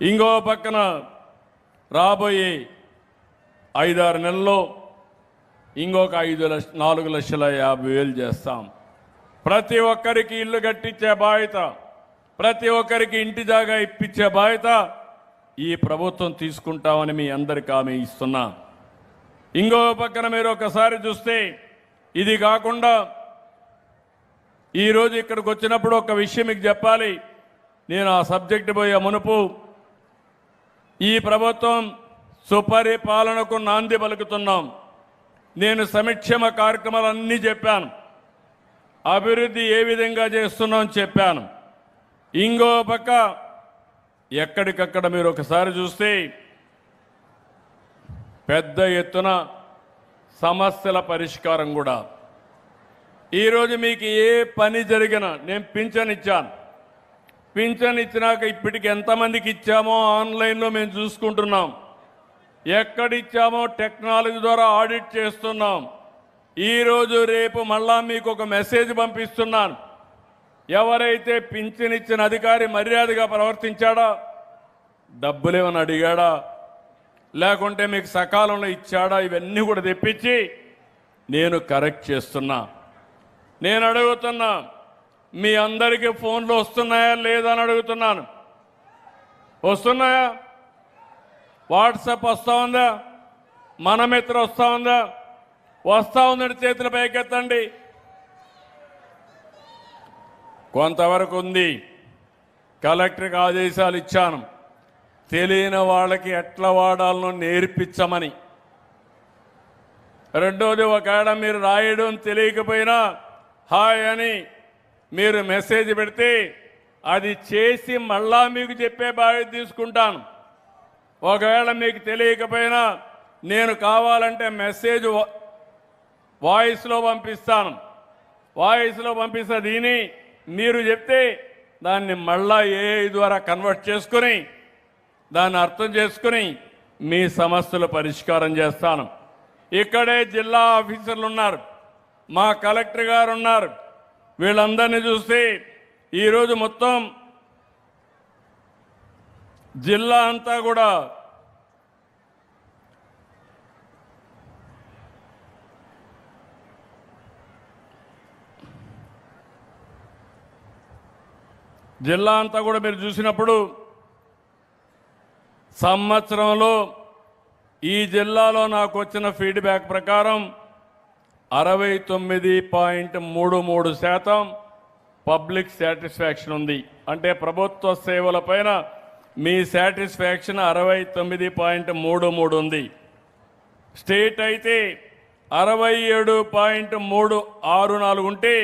ఇంకో పక్కన రాబోయే 5-6 నెలల్లో ఇంకొక 4,50,000 చేస్తాం. ప్రతి ఒక్కరికి ఇల్లు కట్టించే బాధ్యత, ప్రతి ఒక్కరికి ఇంటి జాగా ఇప్పించే బాధ్యత ఈ ప్రభుత్వం తీసుకుంటామని మీ అందరికీ హామీ ఇస్తున్నా. ఇంకో పక్కన మీరు ఒకసారి చూస్తే ఇది కాకుండా ఈరోజు ఇక్కడికి వచ్చినప్పుడు ఒక విషయం మీకు చెప్పాలి. నేను ఆ సబ్జెక్టు పోయే మునుపు ఈ ప్రభుత్వం సుపరిపాలనకు నాంది పలుకుతున్నాం. నేను సంక్షేమ కార్యక్రమాలన్నీ చెప్పాను, అభివృద్ధి ఏ విధంగా చేస్తున్నాం చెప్పాను. ఇంకో పక్క ఎక్కడికక్కడ మీరు ఒకసారి చూస్తే పెద్ద ఎత్తున సమస్యల పరిష్కారం కూడా. ఈరోజు మీకు ఏ పని జరిగినా నేను పింఛన్ ఇచ్చాను. పింఛన్ ఇచ్చినాక ఇప్పటికి ఎంతమందికి ఇచ్చామో ఆన్లైన్లో మేము చూసుకుంటున్నాం. ఎక్కడిచ్చామో టెక్నాలజీ ద్వారా ఆడిట్ చేస్తున్నాం. ఈరోజు రేపు మళ్ళా మీకు ఒక మెసేజ్ పంపిస్తున్నాను. ఎవరైతే పింఛన్ ఇచ్చిన అధికారి మర్యాదగా ప్రవర్తించాడా, డబ్బులేమని అడిగాడా, లేకుంటే మీకు సకాలంలో ఇచ్చాడా, ఇవన్నీ కూడా తెప్పించి నేను కరెక్ట్ చేస్తున్నా. నేను అడుగుతున్నా, మీ అందరికీ ఫోన్లు వస్తున్నాయా లేదా అని అడుగుతున్నాను. వస్తున్నాయా? వాట్సాప్ వస్తూ ఉందా? మనమిత్ర వస్తూ ఉందా? వస్తూ ఉందంటే చేతుల పైకెత్తండి. కొంతవరకు ఉంది. కలెక్టర్కి ఆదేశాలు ఇచ్చాను, తెలియని వాళ్ళకి ఎట్లా వాడాలనో నేర్పించమని. రెండోది, ఒకవేళ మీరు రాయడం తెలియకపోయినా హాయ్ అని మీరు మెసేజ్ పెడితే అది చేసి మళ్ళా మీకు చెప్పే బాధ్యత తీసుకుంటాను. ఒకవేళ మీకు తెలియకపోయినా నేను కావాలంటే మెసేజ్ వాయిస్లో పంపిస్తాను. వాయిస్లో పంపిస్తే దీని మీరు చెప్తే దాన్ని మళ్ళా ఏఐ ద్వారా కన్వర్ట్ చేసుకుని దాన్ని అర్థం చేసుకుని మీ సమస్యలు పరిష్కారం చేస్తాను. ఇక్కడే జిల్లా ఆఫీసర్లు ఉన్నారు, మా కలెక్టర్ గారు ఉన్నారు. వీళ్ళందరినీ చూస్తే ఈరోజు మొత్తం జిల్లా అంతా కూడా మీరు చూసినప్పుడు సంవత్సరంలో ఈ జిల్లాలో నాకు వచ్చిన ఫీడ్బ్యాక్ ప్రకారం 69.33% పబ్లిక్ సాటిస్ఫాక్షన్ ఉంది. అంటే ప్రభుత్వ సేవల పైన మీ సాటిస్ఫాక్షన్ 69.33 ఉంది. స్టేట్ అయితే 67.34 ఉంటే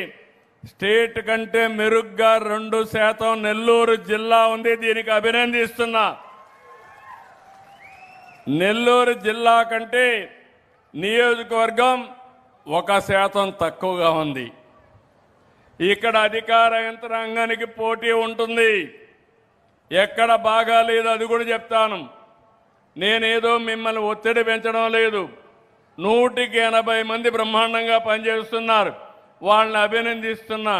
స్టేట్ కంటే మెరుగ్గా 2% నెల్లూరు జిల్లా ఉంది. దీనికి అభినందిస్తున్నా. నెల్లూరు జిల్లా కంటే నియోజకవర్గం 1% తక్కువగా ఉంది. ఇక్కడ అధికార యంత్రాంగానికి పోటీ ఉంటుంది. ఎక్కడ బాగా లేదు అది కూడా చెప్తాను. నేనేదో మిమ్మల్ని ఒత్తిడి పెంచడం లేదు. 180 మంది బ్రహ్మాండంగా పనిచేస్తున్నారు, వాళ్ళని అభినందిస్తున్నా.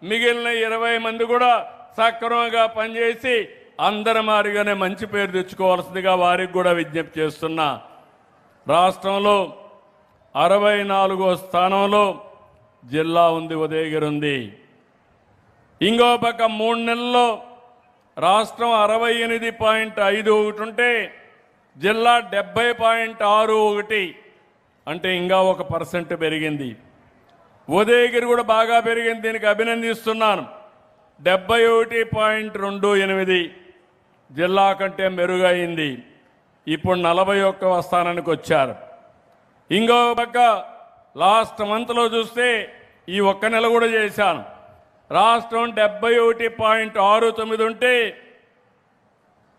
మిగిలిన 20 మంది కూడా సక్రమంగా పనిచేసి అందరి మారిగానే మంచి పేరు తెచ్చుకోవాల్సిందిగా వారికి కూడా విజ్ఞప్తి చేస్తున్నా. రాష్ట్రంలో 64వ స్థానంలో జిల్లా ఉంది, ఉదయగిరి ఉంది. ఇంకో పక్క 3 నెలల్లో రాష్ట్రం 68.51 ఉంటే జిల్లా 70.61, అంటే ఇంకా 1% పెరిగింది. ఉదయగిరి కూడా బాగా పెరిగింది, దీనికి అభినందిస్తున్నాను. 71.28 జిల్లా కంటే మెరుగైంది. ఇప్పుడు 41వ స్థానానికి వచ్చారు. ఇంకో పక్క లాస్ట్ మంత్లో చూస్తే ఈ ఒక్క నెల కూడా చేశాను. రాష్ట్రం 71.69 ఉంటే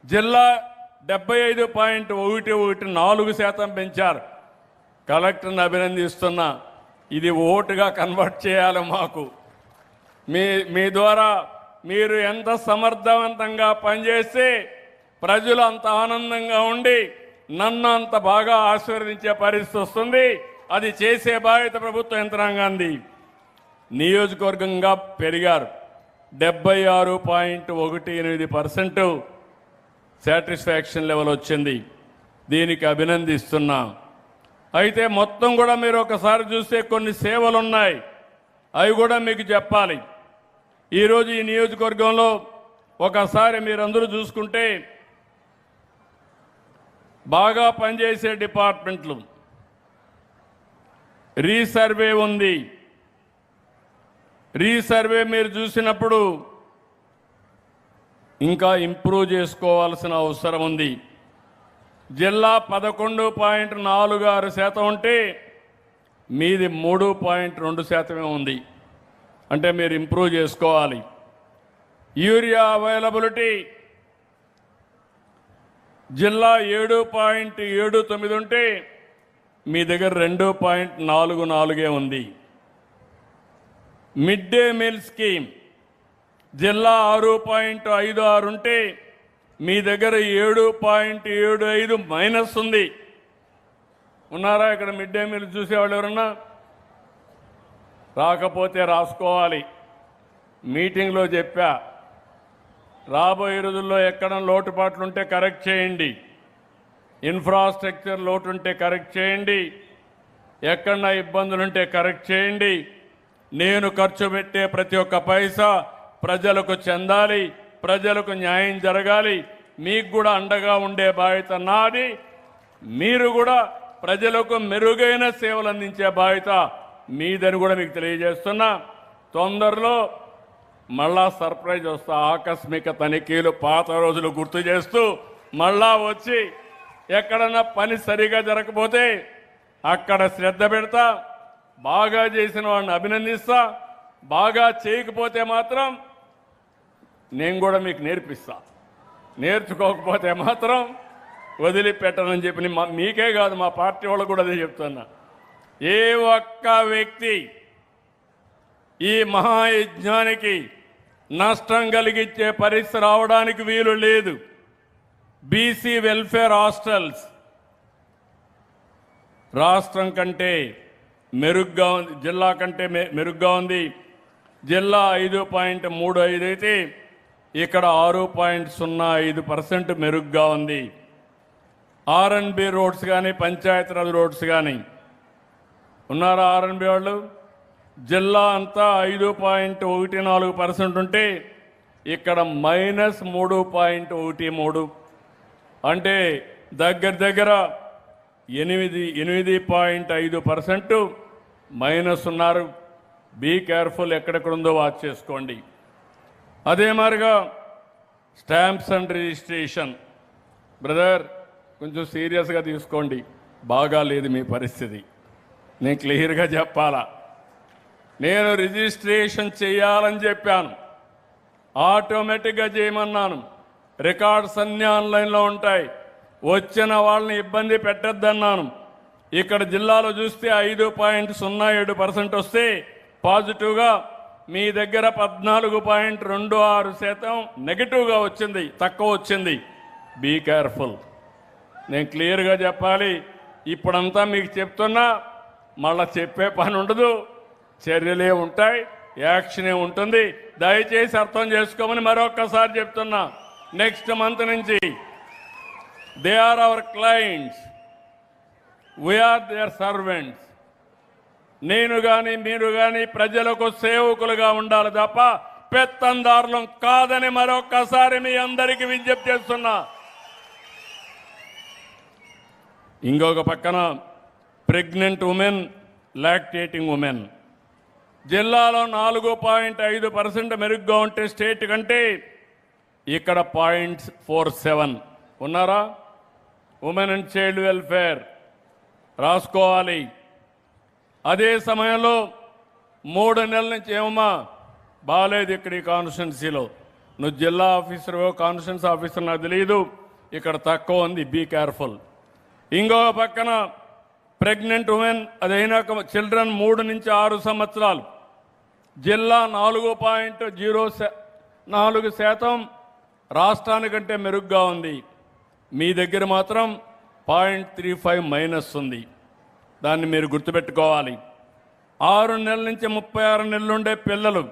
జిల్లా 75.11, 4% పెంచారు. కలెక్టర్ని అభినందిస్తున్నా. ఇది ఓటుగా కన్వర్ట్ చేయాలి మాకు. మీ ద్వారా మీరు ఎంత సమర్థవంతంగా పనిచేస్తే ప్రజలు అంత ఆనందంగా ఉండి నన్ను అంత బాగా ఆశీర్వదించే పరిస్థితి వస్తుంది. అది చేసే బాధ్యత ప్రభుత్వ యంత్రాంగాన్ని. నియోజకవర్గంగా పెరిగారు. 76.18% సాటిస్ఫాక్షన్ లెవెల్ వచ్చింది. దీనికి అభినందిస్తున్నా. అయితే మొత్తం కూడా మీరు ఒకసారి చూస్తే కొన్ని సేవలు ఉన్నాయి, అవి కూడా మీకు చెప్పాలి. ఈరోజు ఈ నియోజకవర్గంలో ఒకసారి మీరందరూ చూసుకుంటే బాగా పనిచేసే డిపార్ట్మెంట్లు, రీసర్వే ఉంది. రీసర్వే మీరు చూసినప్పుడు ఇంకా ఇంప్రూవ్ చేసుకోవాల్సిన అవసరం ఉంది. జిల్లా 11.46% ఉంటే మీది 3.2% ఉంది. అంటే మీరు ఇంప్రూవ్ చేసుకోవాలి. యూరియా అవైలబిలిటీ జిల్లా 7.79 ఉంటే మీ దగ్గర 2.44 ఉంది. మిడ్ డే మీల్ స్కీమ్ జిల్లా 6.56 ఉంటే మీ దగ్గర 7.75 మైనస్ ఉంది. ఉన్నారా ఇక్కడ మిడ్ డే మీల్ చూసేవాళ్ళు ఎవరన్నా? రాకపోతే రాసుకోవాలి. మీటింగ్లో చెప్పా, రాబోయే రోజుల్లో ఎక్కడ లోటుపాట్లుంటే కరెక్ట్ చేయండి, ఇన్ఫ్రాస్ట్రక్చర్ లోటుంటే కరెక్ట్ చేయండి, ఎక్కడన్నా ఇబ్బందులుంటే కరెక్ట్ చేయండి. నేను ఖర్చు పెట్టే ప్రతి ఒక్క పైసా ప్రజలకు చెందాలి, ప్రజలకు న్యాయం జరగాలి. మీకు కూడా అండగా ఉండే బాధ్యత నాది. మీరు కూడా ప్రజలకు మెరుగైన సేవలు అందించే బాధ్యత మీదని కూడా మీకు తెలియజేస్తున్నా. తొందరలో మళ్ళా సర్ప్రైజ్ వస్తా. ఆకస్మిక తనిఖీలు పాత రోజులు గుర్తు చేస్తూ మళ్ళా వచ్చి ఎక్కడన్నా పని సరిగా జరగకపోతే అక్కడ శ్రద్ధ పెడతా. బాగా చేసిన వాడిని అభినందిస్తా. బాగా చేయకపోతే మాత్రం నేను కూడా మీకు నేర్పిస్తా. నేర్చుకోకపోతే మాత్రం వదిలిపెట్టనని చెప్పి మీకే కాదు మా పార్టీ వాళ్ళకు కూడా అదే చెప్తున్నా. ఏ ఒక్క వ్యక్తి ఈ మహాయజ్ఞానికి నష్టం కలిగించే పరిస్థితి రావడానికి వీలు లేదు. బీసీ వెల్ఫేర్ హాస్టల్స్ రాష్ట్రం కంటే మెరుగ్గా ఉంది, జిల్లా కంటే మెరుగ్గా ఉంది. జిల్లా 5.35 అయితే ఇక్కడ 6.05% మెరుగ్గా ఉంది. R&B రోడ్స్ కానీ పంచాయతీరాజ్ రోడ్స్ కానీ ఉన్నారా? R&B వాళ్ళు జిల్లా అంతా 5.14% ఉంటే ఇక్కడ -3.13, అంటే దగ్గర 8.5% మైనస్ ఉన్నారు. బీ కేర్ఫుల్, ఎక్కడెక్కడుందో వాచ్ చేసుకోండి. అదే మాదిరిగా స్టాంప్స్ అండ్ రిజిస్ట్రేషన్ బ్రదర్ కొంచెం సీరియస్గా తీసుకోండి. బాగా లేదు మీ పరిస్థితి, నేను క్లియర్గా చెప్పాలా. నేను రిజిస్ట్రేషన్ చేయాలని చెప్పాను, ఆటోమేటిక్గా చేయమన్నాను. రికార్డ్స్ అన్నీ ఆన్లైన్లో ఉంటాయి. వచ్చిన వాళ్ళని ఇబ్బంది పెట్టద్దన్నాను. ఇక్కడ జిల్లాలో చూస్తే 5.07% వస్తే పాజిటివ్గా, మీ దగ్గర 14.26% నెగిటివ్గా వచ్చింది, తక్కువ వచ్చింది. బీ కేర్ఫుల్, నేను క్లియర్గా చెప్పాలి. ఇప్పుడంతా మీకు చెప్తున్నా, మళ్ళా చెప్పే పని ఉండదు, చర్యలే ఉంటాయి, యాక్షనే ఉంటుంది. దయచేసి అర్థం చేసుకోమని మరొక్కసారి చెప్తున్నా. నెక్స్ట్ మంత్ నుంచి they are our clients, we are their servants. నేను కానీ మీరు కానీ ప్రజలకు సేవకులుగా ఉండాలి తప్ప పెత్తందారులం కాదని మరొక్కసారి మీ అందరికీ విజ్ఞప్తి చేస్తున్నా. ఇంకొక పక్కన ప్రెగ్నెంట్ ఉమెన్, లాక్టేటింగ్ ఉమెన్ జిల్లాలో 4.5% మెరుగ్గా ఉంటే స్టేట్ కంటే ఇక్కడ 0.47 ఉన్నారా? ఉమెన్ అండ్ చైల్డ్ వెల్ఫేర్ రాసుకోవాలి. అదే సమయంలో 3 నెలల నుంచి ఏమమ్మా బాగాలేదు ఇక్కడ ఈ కాన్స్టిట్యున్సీలో, నువ్వు జిల్లా ఆఫీసర్ కాన్స్టిట్యున్సీ ఆఫీసర్ నాకు తెలియదు, ఇక్కడ తక్కువ ఉంది, బీ కేర్ఫుల్. ఇంకో పక్కన ప్రెగ్నెంట్ ఉమెన్, అదైనాక చిల్డ్రన్ 3 నుంచి 6 సంవత్సరాలు జిల్లా 4.04% రాష్ట్రానికంటే మెరుగ్గా ఉంది. మీ దగ్గర మాత్రం 0.35 మైనస్ ఉంది. దాన్ని మీరు గుర్తుపెట్టుకోవాలి. 6 నెలల నుంచి 36 నెలలు ఉండే పిల్లలు,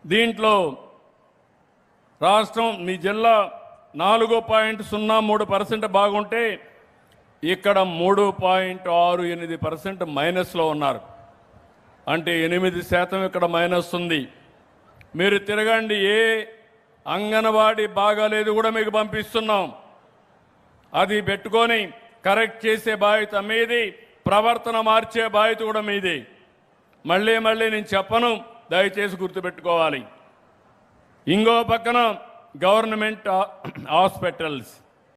దీంట్లో రాష్ట్రం మీ జిల్లా 4.03% బాగుంటే ఇక్కడ 3.68% మైనస్లో ఉన్నారు. అంటే 8% ఇక్కడ మైనస్ ఉంది. మీరు తిరగండి, ఏ అంగన్వాడీ బాగాలేదు కూడా మీకు పంపిస్తున్నాం. అది పెట్టుకొని కరెక్ట్ చేసే బాధ్యత మీది, ప్రవర్తన మార్చే బాధ్యత కూడా మీది. మళ్ళీ నేను చెప్పను, దయచేసి గుర్తుపెట్టుకోవాలి. ఇంకో పక్కన గవర్నమెంట్ హాస్పిటల్స్